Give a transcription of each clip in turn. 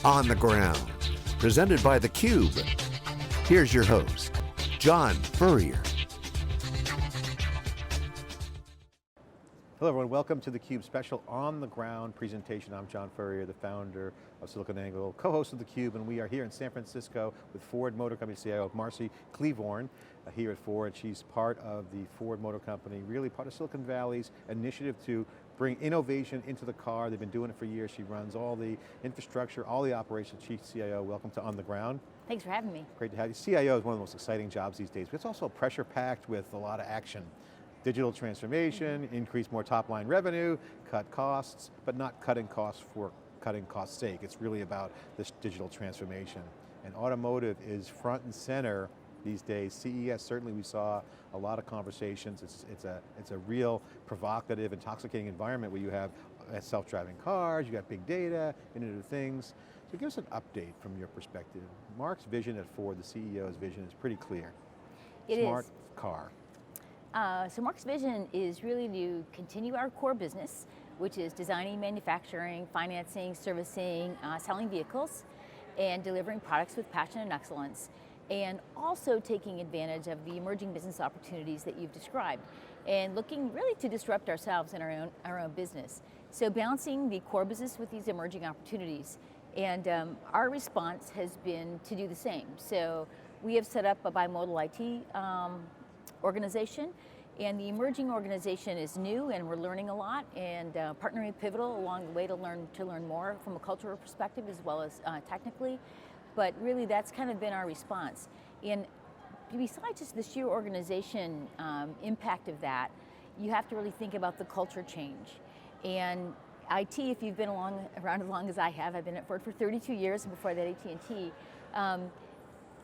On the Ground, presented by theCUBE. Here's your host, John Furrier. Hello everyone, welcome to theCUBE special On the Ground presentation. I'm John Furrier, the founder of SiliconANGLE, co-host of theCUBE, and we are here in San Francisco with Ford Motor Company CIO Marcy Klevorn here at Ford. She's part of the Ford Motor Company, really part of Silicon Valley's initiative to bring innovation into the car. They've been doing it for years. She runs all the infrastructure, all the operations, Chief CIO. Welcome to On the Ground. Thanks for having me. Great to have you. CIO is one of the most exciting jobs these days, but it's also pressure-packed with a lot of action. Digital transformation, increase more top line revenue, cut costs, but not cutting costs for cutting costs' sake. It's really about this digital transformation. And automotive is front and center these days. CES, certainly we saw a lot of conversations. It's a real provocative, intoxicating environment where you have self-driving cars, you got big data, Internet of Things. So give us an update from your perspective. Mark's vision at Ford, the CEO's vision, is pretty clear. Smart car. So Mark's vision is really to continue our core business, which is designing, manufacturing, financing, servicing, selling vehicles, and delivering products with passion and excellence, and also taking advantage of the emerging business opportunities that you've described, and looking really to disrupt ourselves in our own business. So balancing the core business with these emerging opportunities. And our response has been to do the same. So we have set up a bimodal IT organization, and the emerging organization is new and we're learning a lot, and partnering with Pivotal along the way to learn more from a cultural perspective as well as technically. But really that's kind of been our response. And besides just the sheer organization impact of that, you have to really think about the culture change. And IT, if you've been around as long as I have, I've been at Ford for 32 years, and before that AT&T,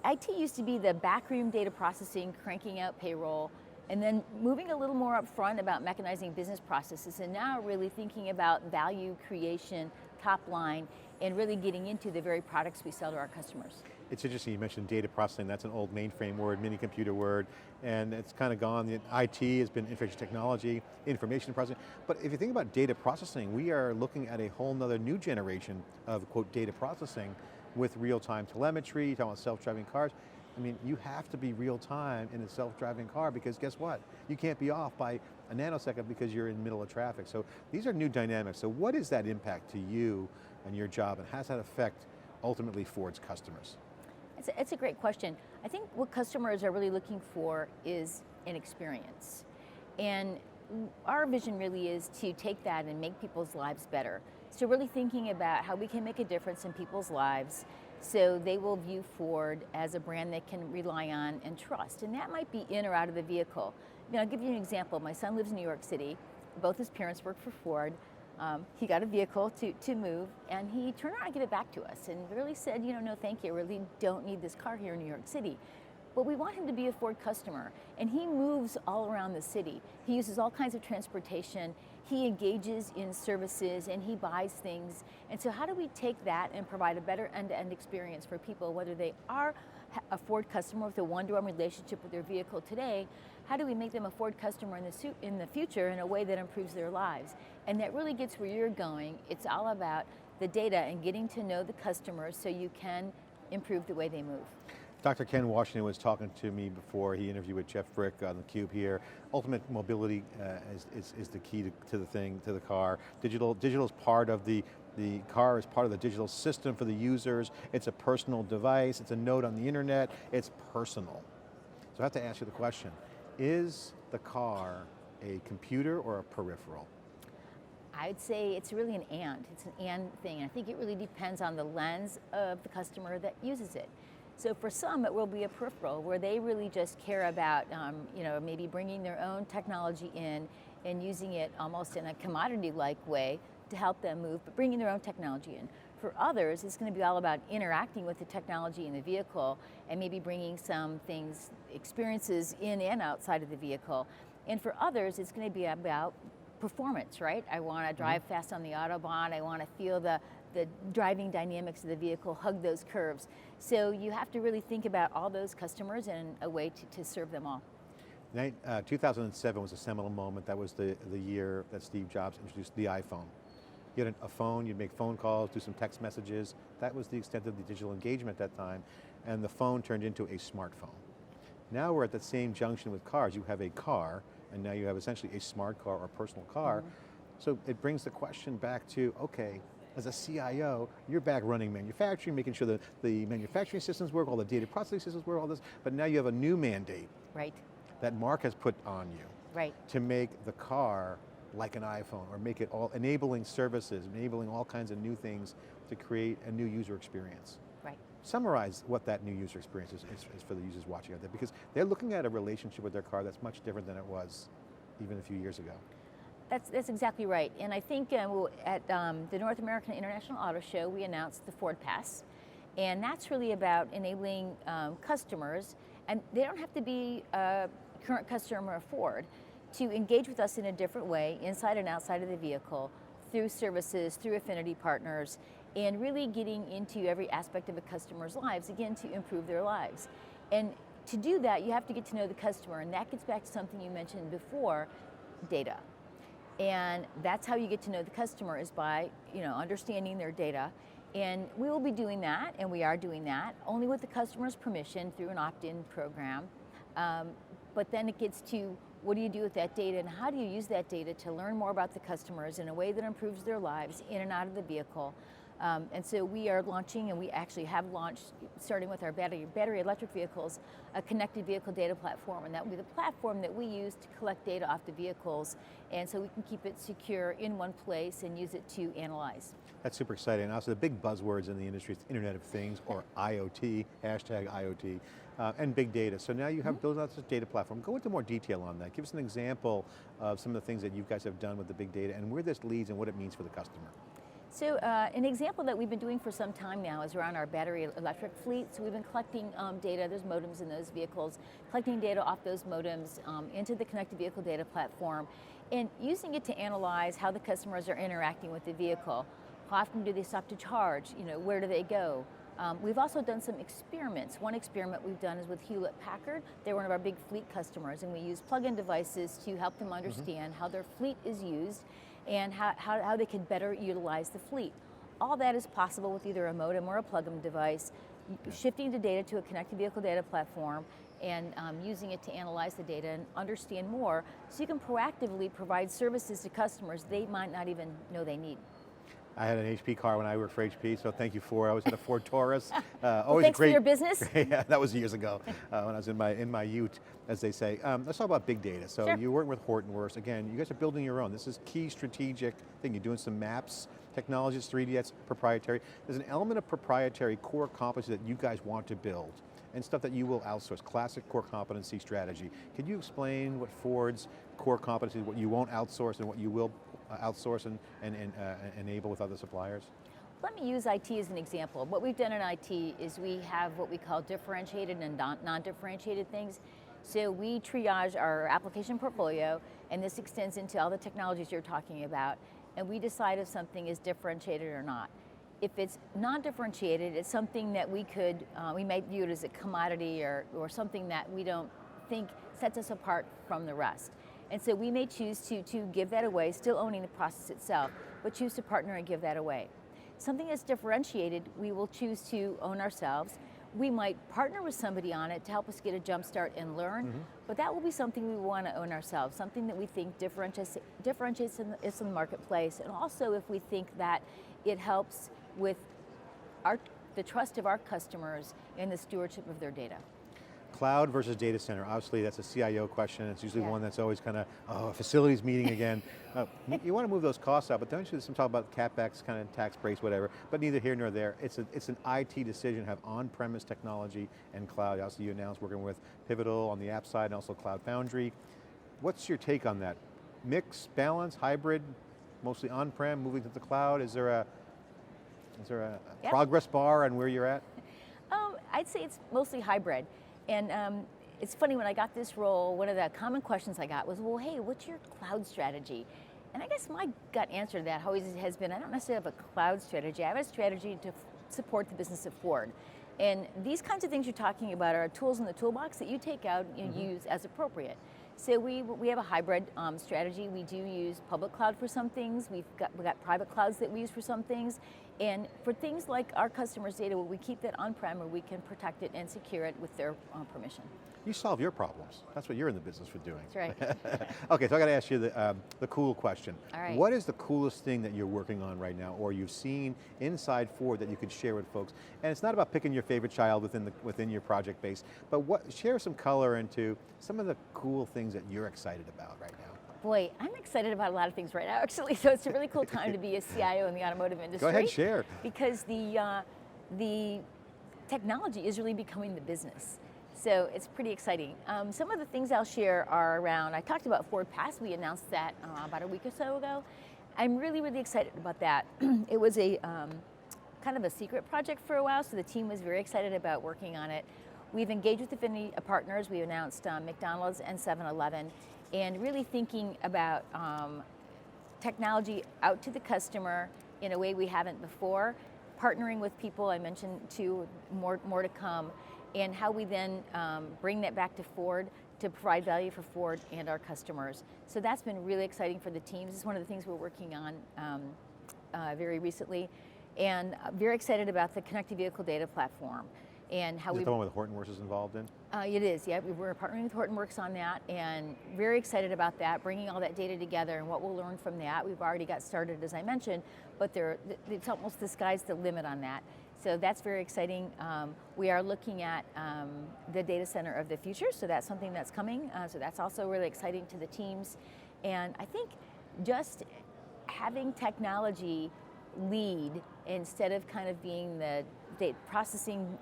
IT used to be the backroom data processing, cranking out payroll, and then moving a little more up front about mechanizing business processes, and now really thinking about value creation, top line, and really getting into the very products we sell to our customers. It's interesting you mentioned data processing. That's an old mainframe word, mini computer word, and it's kind of gone. The IT has been information technology, information processing. But if you think about data processing, we are looking at a whole nother new generation of, quote, data processing with real-time telemetry, talking about self-driving cars. I mean, you have to be real-time in a self-driving car because guess what? You can't be off by a nanosecond because you're in the middle of traffic. So these are new dynamics. So what is that impact to you and your job, and how does that affect ultimately Ford's customers? It's a great question. I think what customers are really looking for is an experience. And our vision really is to take that and make people's lives better. So really thinking about how we can make a difference in people's lives so they will view Ford as a brand they can rely on and trust. And that might be in or out of the vehicle. I'll give you an example. My son lives in New York City. Both his parents work for Ford. He got a vehicle to move, and he turned around and gave it back to us and really said, no thank you, I really don't need this car here in New York City. But we want him to be a Ford customer, and he moves all around the city. He uses all kinds of transportation, he engages in services, and he buys things. And so how do we take that and provide a better end-to-end experience for people, whether they are a Ford customer with a one-to-one relationship with their vehicle today, how do we make them a Ford customer in the future in a way that improves their lives? And that really gets where you're going. It's all about the data and getting to know the customers so you can improve the way they move. Dr. Ken Washington was talking to me before. He interviewed with Jeff Frick on theCUBE here. Ultimate mobility is the key to the car. Digital is part of the car is part of the digital system for the users. It's a personal device, it's a node on the internet, it's personal. So I have to ask you the question, is the car a computer or a peripheral? I'd say it's really an and. It's an and thing. I think it really depends on the lens of the customer that uses it. So for some, it will be a peripheral where they really just care about, maybe bringing their own technology in and using it almost in a commodity-like way to help them move, but bringing their own technology in. For others, it's going to be all about interacting with the technology in the vehicle and maybe bringing some things, experiences in and outside of the vehicle. And for others, it's going to be about performance, right? I want to drive fast on the Autobahn. I want to feel the driving dynamics of the vehicle, hug those curves. So you have to really think about all those customers and a way to serve them all. 2007 was a seminal moment. That was the year that Steve Jobs introduced the iPhone. You had a phone, you'd make phone calls, do some text messages. That was the extent of the digital engagement at that time, and the phone turned into a smartphone. Now we're at that same junction with cars. You have a car, and now you have essentially a smart car or personal car. So it brings the question back to, okay, as a CIO, you're back running manufacturing, making sure that the manufacturing systems work, all the data processing systems work, all this, but now you have a new mandate that Mark has put on you to make the car like an iPhone, or make it all, enabling services, enabling all kinds of new things to create a new user experience. Summarize what that new user experience is for the users watching out there, because they're looking at a relationship with their car that's much different than it was even a few years ago. That's exactly right, and I think at the North American International Auto Show, we announced the Ford Pass, and that's really about enabling customers, and they don't have to be a current customer of Ford, to engage with us in a different way, inside and outside of the vehicle, through services, through affinity partners, and really getting into every aspect of a customer's lives, again, to improve their lives. And to do that, you have to get to know the customer, and that gets back to something you mentioned before, data. And that's how you get to know the customer, is by understanding their data. And we will be doing that, and we are doing that, only with the customer's permission through an opt-in program. But then it gets to, what do you do with that data, and how do you use that data to learn more about the customers in a way that improves their lives in and out of the vehicle. And so we are launching, and we actually have launched, starting with our battery electric vehicles, a connected vehicle data platform, and that will be the platform that we use to collect data off the vehicles, and so we can keep it secure in one place and use it to analyze. That's super exciting. And also the big buzzwords in the industry is Internet of Things, or IoT, hashtag IoT, and big data. So now you have built out this data platform. Go into more detail on that. Give us an example of some of the things that you guys have done with the big data and where this leads and what it means for the customer. So an example that we've been doing for some time now is around our battery electric fleet. So we've been collecting data, there's modems in those vehicles, collecting data off those modems into the connected vehicle data platform, and using it to analyze how the customers are interacting with the vehicle. How often do they stop to charge? Where do they go? We've also done some experiments. One experiment we've done is with Hewlett-Packard. They're one of our big fleet customers, and we use plug-in devices to help them understand how their fleet is used and how they can better utilize the fleet. All that is possible with either a modem or a plug-in device, shifting the data to a connected vehicle data platform, and using it to analyze the data and understand more, so you can proactively provide services to customers they might not even know they need. I had an HP car when I worked for HP, so thank you, Ford. I was in a Ford Taurus. Well, thanks for your business. Yeah, that was years ago when I was in my ute, as they say. Let's talk about big data. So you work with Hortonworks. Again, you guys are building your own. This is key strategic thing. You're doing some maps, technologies, 3D, that's proprietary. There's an element of proprietary core competency that you guys want to build, and stuff that you will outsource, classic core competency strategy. Can you explain what Ford's core competency, what you won't outsource and what you will outsource and enable with other suppliers? Let me use IT as an example. What we've done in IT is we have what we call differentiated and non-differentiated things. So we triage our application portfolio, and this extends into all the technologies you're talking about, and we decide if something is differentiated or not. If it's non-differentiated, it's something that we might view it as a commodity or something that we don't think sets us apart from the rest. And so we may choose to give that away, still owning the process itself, but choose to partner and give that away. Something that's differentiated, we will choose to own ourselves. We might partner with somebody on it to help us get a jump start and learn, but that will be something we want to own ourselves, something that we think differentiates us in the marketplace, and also if we think that it helps with the trust of our customers and the stewardship of their data. Cloud versus data center, obviously that's a CIO question. It's usually one that's always kind of, facilities meeting again. You want to move those costs out, but don't you some talk about CapEx, kind of tax breaks, whatever, but neither here nor there. It's an IT decision, have on-premise technology and cloud. Also you announced working with Pivotal on the app side and also Cloud Foundry. What's your take on that? Mix, balance, hybrid, mostly on-prem, moving to the cloud? Is there a progress bar on where you're at? I'd say it's mostly hybrid. And it's funny, when I got this role, one of the common questions I got was, well, hey, what's your cloud strategy? And I guess my gut answer to that always has been, I don't necessarily have a cloud strategy. I have a strategy to support the business of Ford. And these kinds of things you're talking about are tools in the toolbox that you take out and use as appropriate. So we have a hybrid strategy. We do use public cloud for some things. We've got private clouds that we use for some things. And for things like our customers' data, we keep that on-prem where we can protect it and secure it with their permission. You solve your problems. That's what you're in the business for doing. That's right. Okay, so I got to ask you the cool question. All right. What is the coolest thing that you're working on right now, or you've seen inside Ford that you could share with folks? And it's not about picking your favorite child within your project base, but share some color into some of the cool things that you're excited about right now. Boy, I'm excited about a lot of things right now, actually. So it's a really cool time to be a CIO in the automotive industry. Go ahead, share. Because the technology is really becoming the business. So it's pretty exciting. Some of the things I'll share are around, I talked about Ford Pass, we announced that about a week or so ago. I'm really, really excited about that. It was a kind of a secret project for a while, so the team was very excited about working on it. We've engaged with affinity partners. We announced McDonald's and 7-Eleven, and really thinking about technology out to the customer in a way we haven't before, partnering with people, I mentioned too, more to come, and how we then bring that back to Ford to provide value for Ford and our customers. So that's been really exciting for the teams. This is one of the things we're working on very recently, and very excited about the connected vehicle data platform. And how is it the one with Hortonworks is involved in? It is, yeah. We're partnering with Hortonworks on that, and very excited about that, bringing all that data together and what we'll learn from that. We've already got started, as I mentioned, but it's almost the sky's the limit on that. So that's very exciting. We are looking at the data center of the future, so that's something that's coming. So that's also really exciting to the teams. And I think just having technology lead instead of kind of being the processing,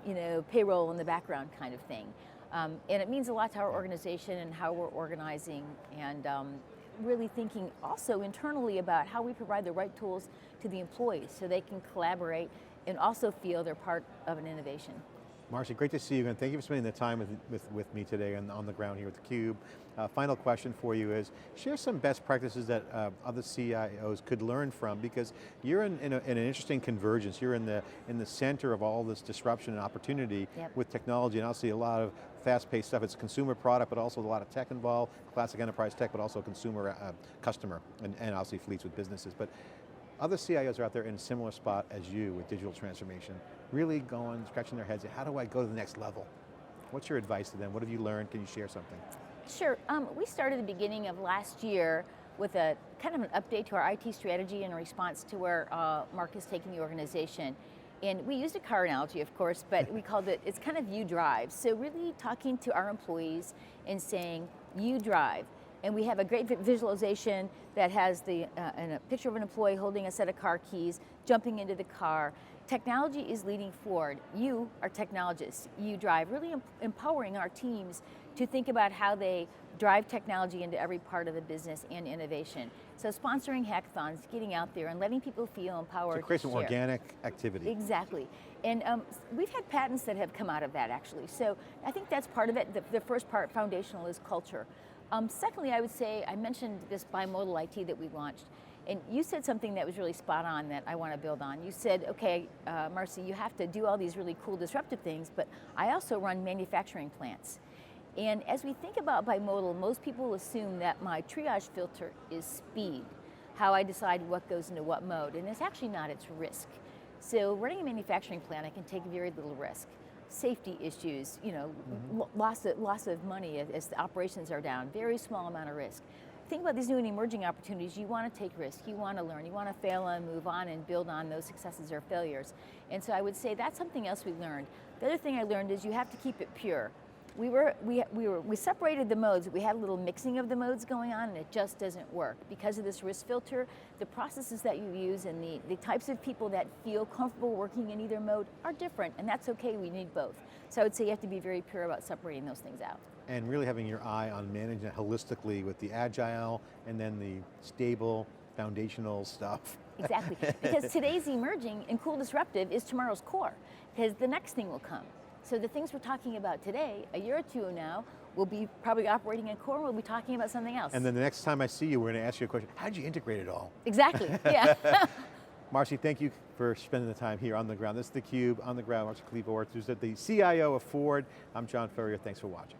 payroll in the background kind of thing. And it means a lot to our organization and how we're organizing, and really thinking also internally about how we provide the right tools to the employees so they can collaborate and also feel they're part of an innovation. Marcy, great to see you, and thank you for spending the time with me today and on the ground here with theCUBE. Final question for you is, share some best practices that other CIOs could learn from, because you're in an interesting convergence. You're in the center of all this disruption and opportunity. Yep. With technology, and obviously a lot of fast-paced stuff. It's consumer product, but also a lot of tech involved, classic enterprise tech, but also consumer, customer, and obviously fleets with businesses. But other CIOs are out there in a similar spot as you with digital transformation, really going, scratching their heads, how do I go to the next level? What's your advice to them? What have you learned? Can you share something? Sure, we started at the beginning of last year with a kind of an update to our IT strategy in response to where Mark is taking the organization. And we used a car analogy, of course, but we called it, it's kind of you drive. So really talking to our employees and saying, you drive. And we have a great visualization that has a picture of an employee holding a set of car keys, jumping into the car. Technology is leading forward. You are technologists, you drive, really empowering our teams to think about how they drive technology into every part of the business and innovation. So sponsoring hackathons, getting out there and letting people feel empowered. So create some to share. organic activity. Exactly. And we've had patents that have come out of that, actually. So I think that's part of it. The first part, foundational, is culture. Secondly, I would say, I mentioned this bimodal IT that we launched, and you said something that was really spot on that I want to build on. You said, okay, Marcy, you have to do all these really cool disruptive things, but I also run manufacturing plants. And as we think about bimodal, most people assume that my triage filter is speed, how I decide what goes into what mode, and it's actually not, it's risk. So running a manufacturing plant, I can take very little risk. Safety issues, loss of money as the operations are down, very small amount of risk. Think about these new and emerging opportunities. You want to take risk, you want to learn, you want to fail and move on and build on those successes or failures. And so I would say that's something else we learned. The other thing I learned is you have to keep it pure. We separated the modes. We had a little mixing of the modes going on, and it just doesn't work. Because of this risk filter, the processes that you use and the types of people that feel comfortable working in either mode are different, and that's okay, we need both. So I would say you have to be very pure about separating those things out. And really having your eye on managing it holistically with the agile and then the stable, foundational stuff. Exactly, because today's emerging and cool disruptive is tomorrow's core, because the next thing will come. So the things we're talking about today, a year or two now, we'll be probably operating in core, we'll be talking about something else. And then the next time I see you, we're going to ask you a question, how did you integrate it all? Exactly, yeah. Marcy, thank you for spending the time here on the ground. This is theCUBE, on the ground, Marcy Klevorn, who's the CIO of Ford. I'm John Furrier, thanks for watching.